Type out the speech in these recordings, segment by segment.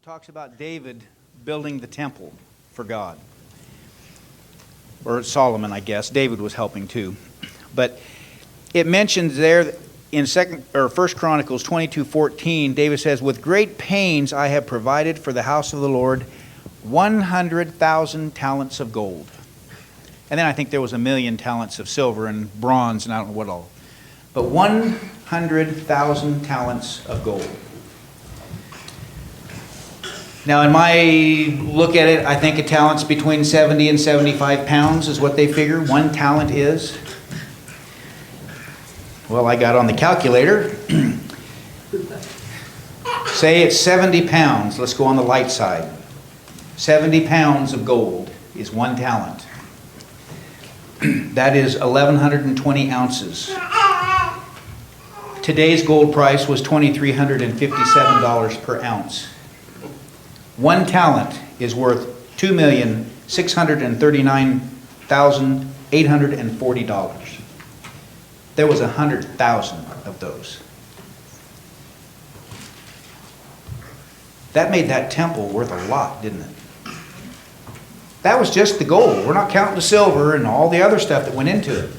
talks about David building the temple for God. Or Solomon, I guess. David was helping too. But it mentions there in 1 Chronicles 22:14, David says, "With great pains I have provided for the house of the Lord 100,000 talents of gold." And then I think there was 1,000,000 talents of silver and bronze and I don't know what all. But 100,000 talents of gold. Now, in my look at it, I think a talent's between 70 and 75 pounds is what they figure. 1 talent is. Well, I got on the calculator. Say it's 70 pounds. Let's go on the light side. 70 pounds of gold is 1 talent. That is 1,120 ounces. Today's gold price was $2,357 per ounce. 1 talent is worth $2,639,840. There was 100,000 of those. That made that temple worth a lot, didn't it? That was just the gold. We're not counting the silver and all the other stuff that went into it.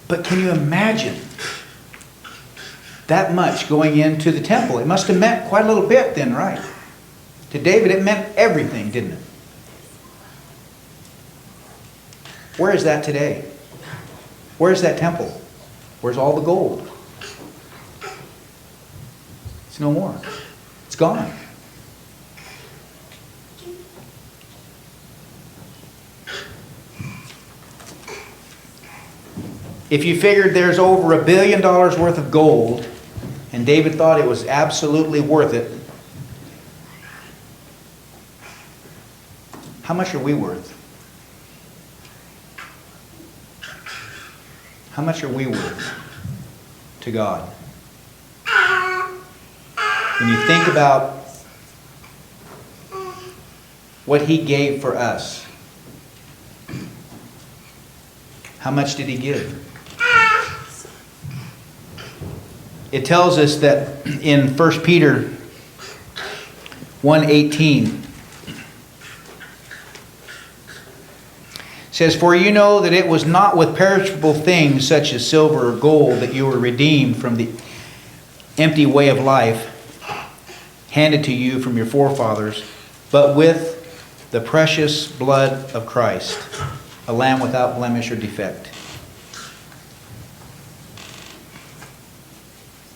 But can you imagine that much going into the temple? It must have meant quite a little bit then, right? To David, it meant everything, didn't it? Where is that today? Where is that temple? Where's all the gold? It's no more. It's gone. If you figured there's over $1 billion worth of gold, and David thought it was absolutely worth it, how much are we worth? How much are we worth to God? When you think about what He gave for us, how much did He give? It tells us that in 1 Peter 1:18, says, "For you know that it was not with perishable things such as silver or gold that you were redeemed from the empty way of life handed to you from your forefathers, but with the precious blood of Christ, a lamb without blemish or defect."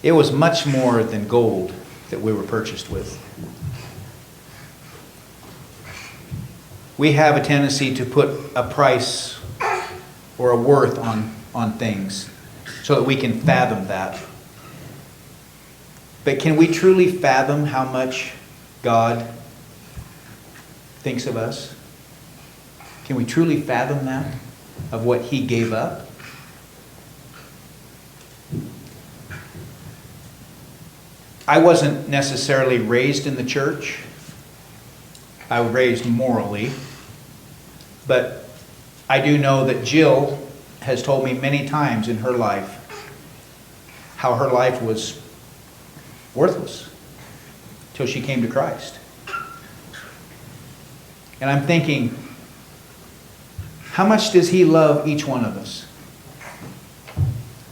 It was much more than gold that we were purchased with. We have a tendency to put a price or a worth on things so that we can fathom that. But can we truly fathom how much God thinks of us? Can we truly fathom that, of what He gave up? I wasn't necessarily raised in the church. I was raised morally. But I do know that Jill has told me many times in her life how her life was worthless till she came to Christ. And I'm thinking, how much does He love each one of us?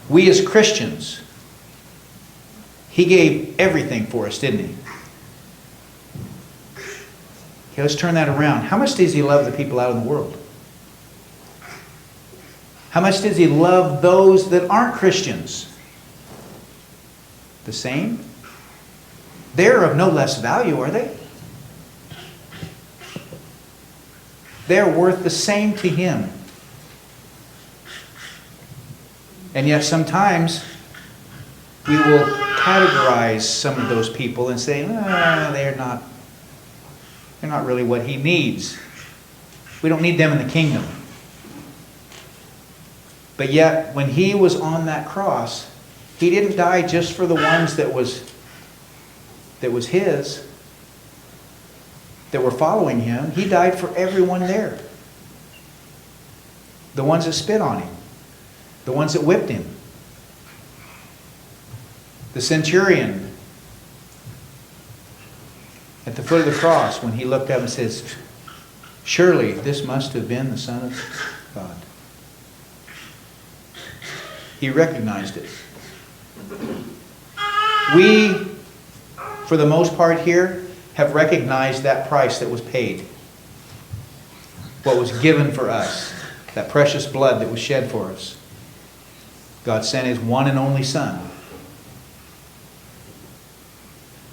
We as Christians, He gave everything for us, didn't He? Okay, let's turn that around. How much does He love the people out in the world? How much does He love those that aren't Christians? The same? They're of no less value, are they? They're worth the same to Him. And yet sometimes we will categorize some of those people and say, they're not really what He needs. We don't need them in the kingdom. But yet, when He was on that cross, He didn't die just for the ones that was His, that were following Him. He died for everyone there. The ones that spit on Him. The ones that whipped Him. The centurion foot of the cross when he looked up and says, surely this must have been the Son of God. He recognized it. We, for the most part here, have recognized that price that was paid. What was given for us. That precious blood that was shed for us. God sent His one and only Son.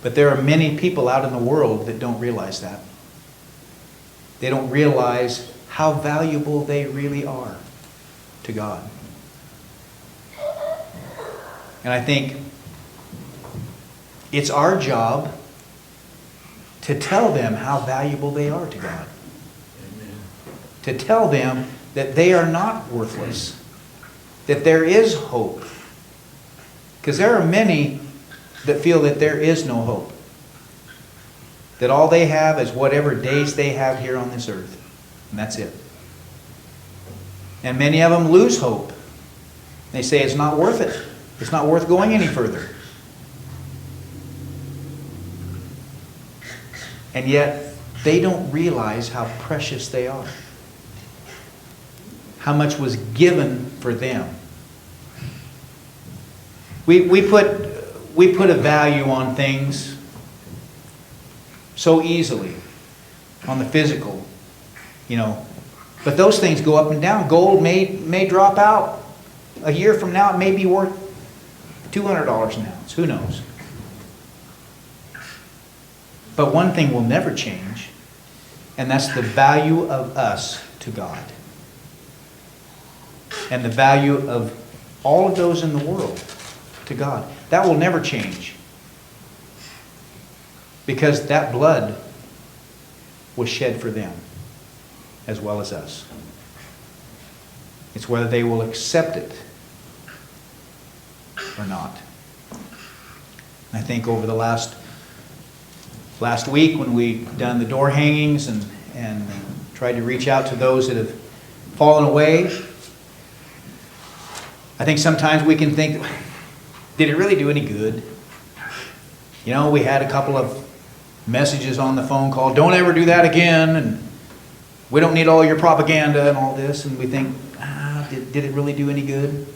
But there are many people out in the world that don't realize that. They don't realize how valuable they really are to God. And I think it's our job to tell them how valuable they are to God. Amen. To tell them that they are not worthless. That there is hope. Because there are many that feel that there is no hope. That all they have is whatever days they have here on this earth. And that's it. And many of them lose hope. They say it's not worth it. It's not worth going any further. And yet, they don't realize how precious they are. How much was given for them. We put a value on things so easily. On the physical. But those things go up and down. Gold may drop out. A year from now, it may be worth $200 an ounce. Who knows? But one thing will never change, and that's the value of us to God. And the value of all of those in the world to God. That will never change. Because that blood was shed for them, as well as us. It's whether they will accept it or not. I think over the last week when we've done the door hangings and tried to reach out to those that have fallen away, I think sometimes we can think, did it really do any good? We had a couple of messages on the phone call, don't ever do that again, and we don't need all your propaganda and all this, and we think, did it really do any good?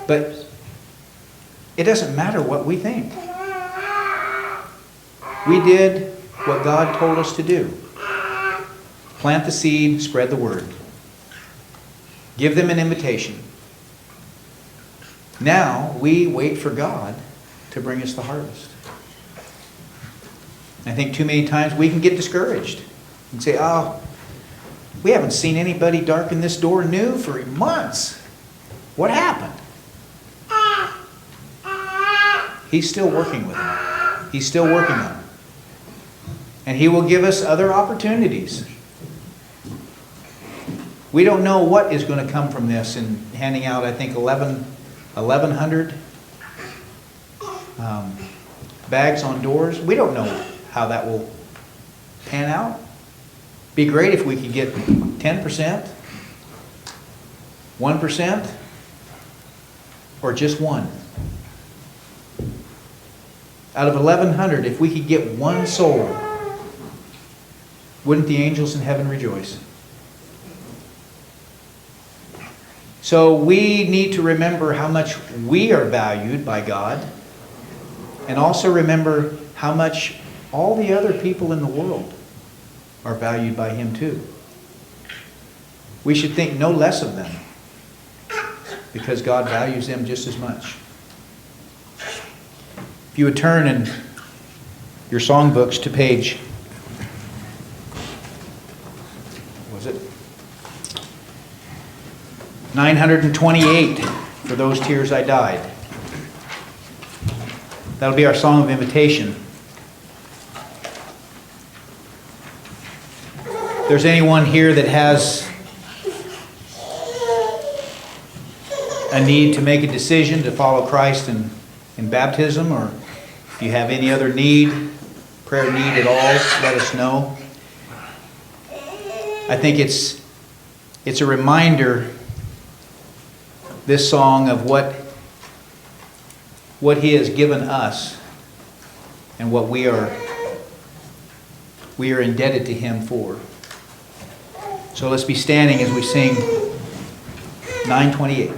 But it doesn't matter what we think. We did what God told us to do. Plant the seed, spread the word. Give them an invitation. Now we wait for God to bring us the harvest. I think too many times we can get discouraged and say, we haven't seen anybody darken this door new for months. What happened? He's still working with them. He's still working on them. And He will give us other opportunities. We don't know what is going to come from this in handing out, I think, 1,100 bags on doors. We don't know how that will pan out. Be great if we could get 10%, 1%, or just one. Out of 1,100, if we could get one soul, wouldn't the angels in heaven rejoice? So we need to remember how much we are valued by God, and also remember how much all the other people in the world are valued by Him too. We should think no less of them, because God values them just as much. If you would turn in your songbooks to page, was it 928, For Those Tears I Died. That'll be our song of invitation. If there's anyone here that has a need to make a decision to follow Christ in baptism, or if you have any other need, prayer need at all, let us know. I think it's a reminder, this song, of what He has given us and what we are indebted to him for. So let's be standing as we sing 928.